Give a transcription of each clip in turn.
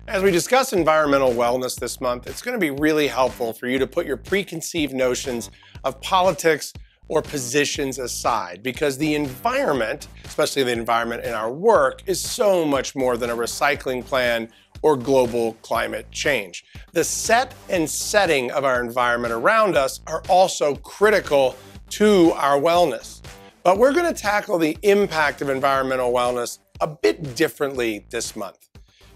As we discuss environmental wellness this month, it's going to be really helpful for you to put your preconceived notions of politics or positions aside, because the environment, especially the environment in our work, is so much more than a recycling plan or global climate change. The set and setting of our environment around us are also critical to our wellness. But we're going to tackle the impact of environmental wellness a bit differently this month.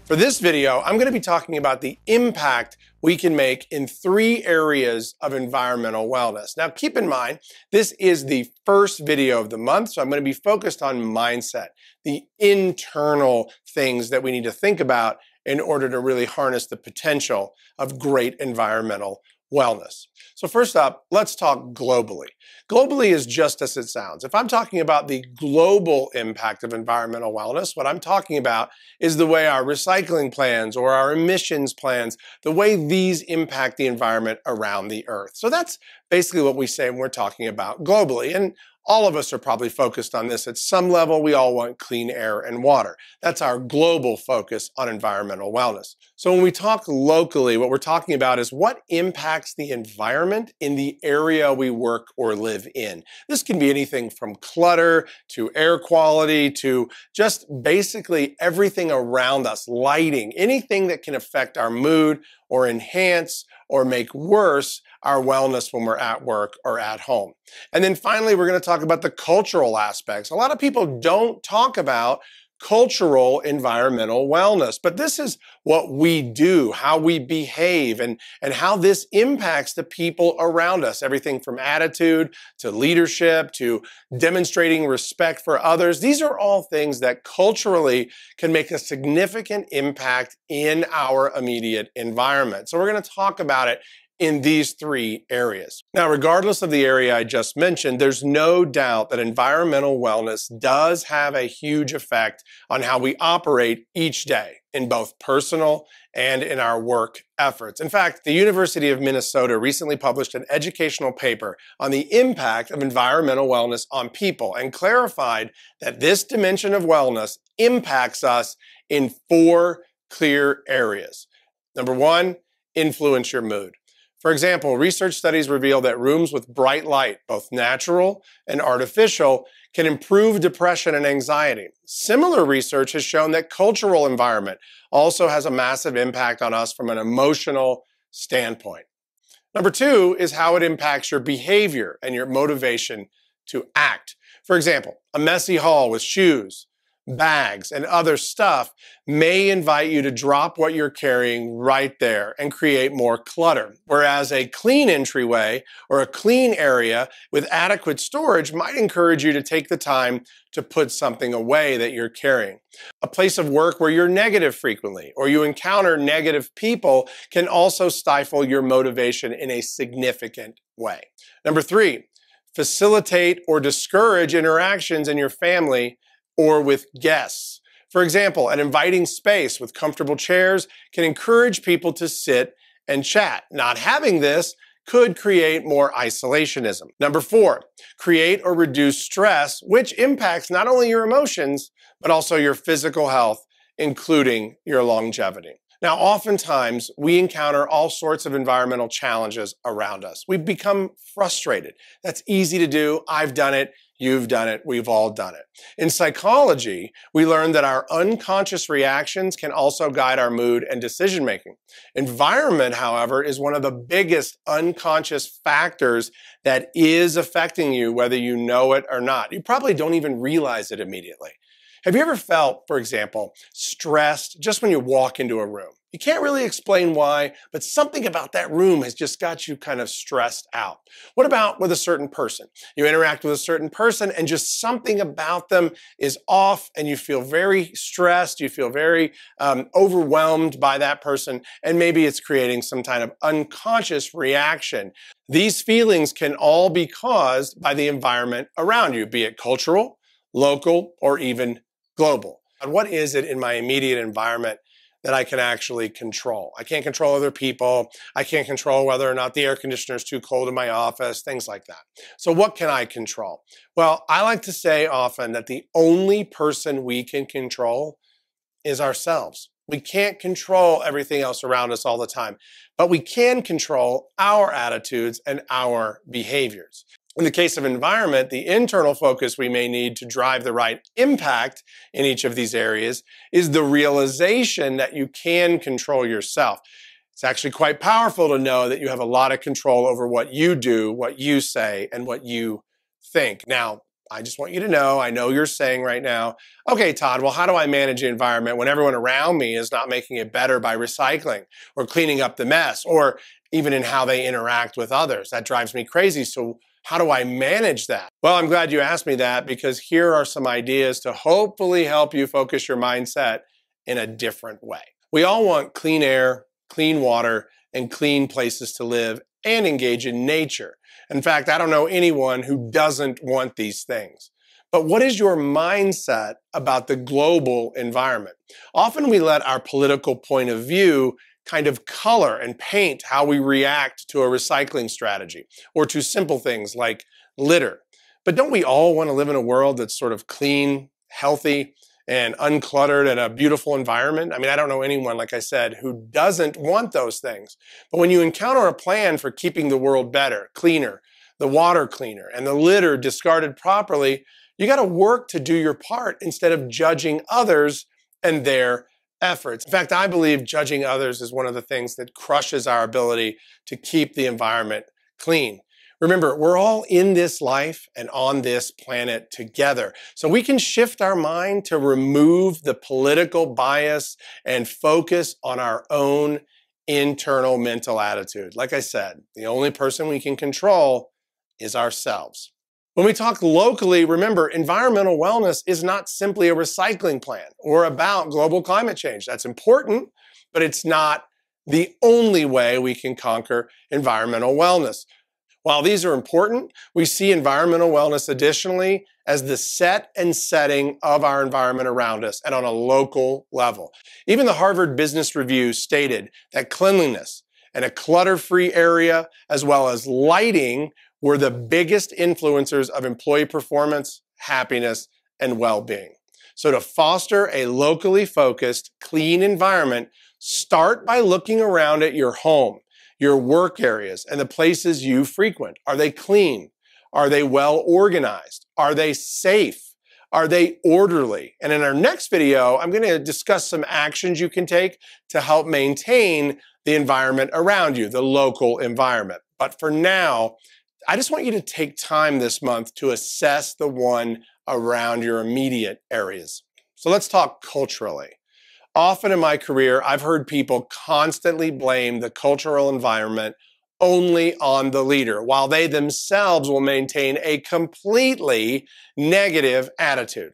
For this video, I'm going to be talking about the impact we can make in 3 areas of environmental wellness. Now, keep in mind, this is the first video of the month, so I'm going to be focused on mindset, the internal things that we need to think about in order to really harness the potential of great environmental wellness. So first up, let's talk globally. Globally is just as it sounds. If I'm talking about the global impact of environmental wellness, what I'm talking about is the way our recycling plans or our emissions plans, the way these impact the environment around the earth. So that's basically what we say when we're talking about globally. And all of us are probably focused on this at some level. We all want clean air and water. That's our global focus on environmental wellness. So when we talk locally, what we're talking about is what impacts the environment in the area we work or live in. This can be anything from clutter to air quality to just basically everything around us, lighting, anything that can affect our mood or enhance or make worse our wellness when we're at work or at home. And then finally, we're going to talk about the cultural aspects. A lot of people don't talk about cultural environmental wellness, but this is what we do, how we behave, and how this impacts the people around us. Everything from attitude to leadership to demonstrating respect for others. These are all things that culturally can make a significant impact in our immediate environment. So we're going to talk about it in these 3 areas. Now, regardless of the area I just mentioned, there's no doubt that environmental wellness does have a huge effect on how we operate each day in both personal and in our work efforts. In fact, the University of Minnesota recently published an educational paper on the impact of environmental wellness on people and clarified that this dimension of wellness impacts us in 4 clear areas. Number 1, influence your mood. For example, research studies reveal that rooms with bright light, both natural and artificial, can improve depression and anxiety. Similar research has shown that cultural environment also has a massive impact on us from an emotional standpoint. Number 2 is how it impacts your behavior and your motivation to act. For example, a messy hall with shoes, bags, and other stuff may invite you to drop what you're carrying right there and create more clutter. Whereas a clean entryway or a clean area with adequate storage might encourage you to take the time to put something away that you're carrying. A place of work where you're negative frequently or you encounter negative people can also stifle your motivation in a significant way. Number 3, facilitate or discourage interactions in your family or with guests. For example, an inviting space with comfortable chairs can encourage people to sit and chat. Not having this could create more isolationism. Number 4, create or reduce stress, which impacts not only your emotions, but also your physical health, including your longevity. Now, oftentimes, we encounter all sorts of environmental challenges around us. We become frustrated. That's easy to do. I've done it. You've done it. We've all done it. In psychology, we learned that our unconscious reactions can also guide our mood and decision-making. Environment, however, is one of the biggest unconscious factors that is affecting you, whether you know it or not. You probably don't even realize it immediately. Have you ever felt, for example, stressed just when you walk into a room? You can't really explain why, but something about that room has just got you kind of stressed out. What about with a certain person? You interact with a certain person and just something about them is off and you feel very stressed, you feel very overwhelmed by that person, and maybe it's creating some kind of unconscious reaction. These feelings can all be caused by the environment around you, be it cultural, local, or even global. And what is it in my immediate environment that I can actually control? I can't control other people. I can't control whether or not the air conditioner is too cold in my office, things like that. So what can I control? Well, I like to say often that the only person we can control is ourselves. We can't control everything else around us all the time, but we can control our attitudes and our behaviors. In the case of environment, the internal focus we may need to drive the right impact in each of these areas is the realization that you can control yourself. It's actually quite powerful to know that you have a lot of control over what you do, what you say, and what you think. Now, I just want you to know, I know you're saying right now, okay, Todd, well, how do I manage the environment when everyone around me is not making it better by recycling or cleaning up the mess or even in how they interact with others? That drives me crazy. So how do I manage that? Well, I'm glad you asked me that because here are some ideas to hopefully help you focus your mindset in a different way. We all want clean air, clean water, and clean places to live and engage in nature. In fact, I don't know anyone who doesn't want these things. But what is your mindset about the global environment? Often we let our political point of view kind of color and paint how we react to a recycling strategy or to simple things like litter. But don't we all want to live in a world that's sort of clean, healthy, and uncluttered and a beautiful environment? I mean, I don't know anyone, like I said, who doesn't want those things. But when you encounter a plan for keeping the world better, cleaner, the water cleaner, and the litter discarded properly, you got to work to do your part instead of judging others and their efforts. In fact, I believe judging others is one of the things that crushes our ability to keep the environment clean. Remember, we're all in this life and on this planet together. So we can shift our mind to remove the political bias and focus on our own internal mental attitude. Like I said, the only person we can control is ourselves. When we talk locally, remember, environmental wellness is not simply a recycling plan or about global climate change. That's important, but it's not the only way we can conquer environmental wellness. While these are important, we see environmental wellness additionally as the set and setting of our environment around us and on a local level. Even the Harvard Business Review stated that cleanliness and a clutter-free area as well as lighting were the biggest influencers of employee performance, happiness, and well-being. So to foster a locally focused, clean environment, start by looking around at your home, your work areas, and the places you frequent. Are they clean? Are they well organized? Are they safe? Are they orderly? And in our next video, I'm going to discuss some actions you can take to help maintain the environment around you, the local environment. But for now, I just want you to take time this month to assess the one around your immediate areas. So let's talk culturally. Often in my career, I've heard people constantly blame the cultural environment only on the leader, while they themselves will maintain a completely negative attitude.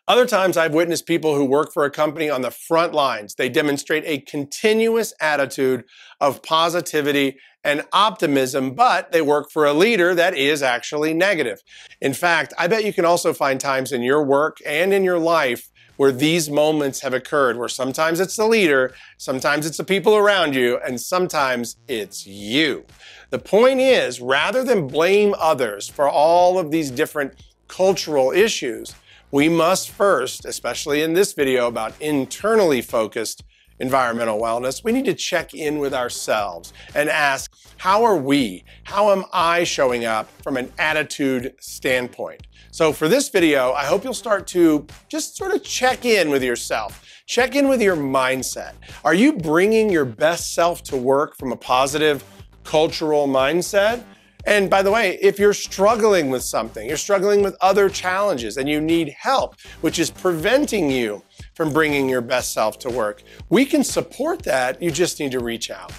Other times I've witnessed people who work for a company on the front lines. They demonstrate a continuous attitude of positivity and optimism, but they work for a leader that is actually negative. In fact, I bet you can also find times in your work and in your life where these moments have occurred, where sometimes it's the leader, sometimes it's the people around you, and sometimes it's you. The point is, rather than blame others for all of these different cultural issues, we must first, especially in this video about internally focused environmental wellness, we need to check in with ourselves and ask, how are we? How am I showing up from an attitude standpoint? So for this video, I hope you'll start to just sort of check in with yourself. Check in with your mindset. Are you bringing your best self to work from a positive cultural mindset? And by the way, if you're struggling with something, you're struggling with other challenges and you need help, which is preventing you from bringing your best self to work, we can support that. You just need to reach out.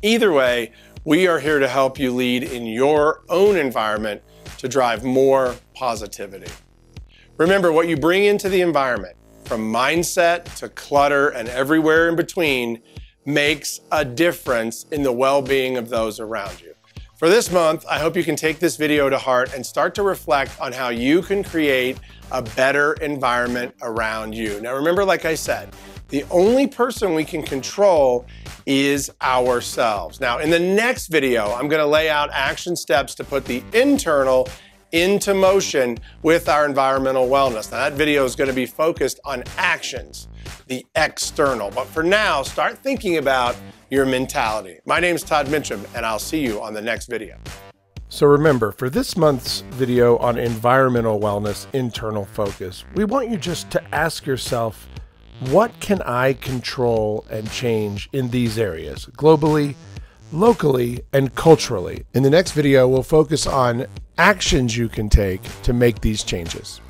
Either way, we are here to help you lead in your own environment to drive more positivity. Remember, what you bring into the environment, from mindset to clutter and everywhere in between, makes a difference in the well-being of those around you. For this month, I hope you can take this video to heart and start to reflect on how you can create a better environment around you. Now remember, like I said, the only person we can control is ourselves. Now in the next video, I'm going to lay out action steps to put the internal into motion with our environmental wellness. Now that video is going to be focused on actions, the external. But for now, start thinking about your mentality. My name is Todd Mitchum, and I'll see you on the next video. So remember, for this month's video on environmental wellness, internal focus, we want you just to ask yourself, what can I control and change in these areas, globally, locally, and culturally? In the next video, we'll focus on actions you can take to make these changes.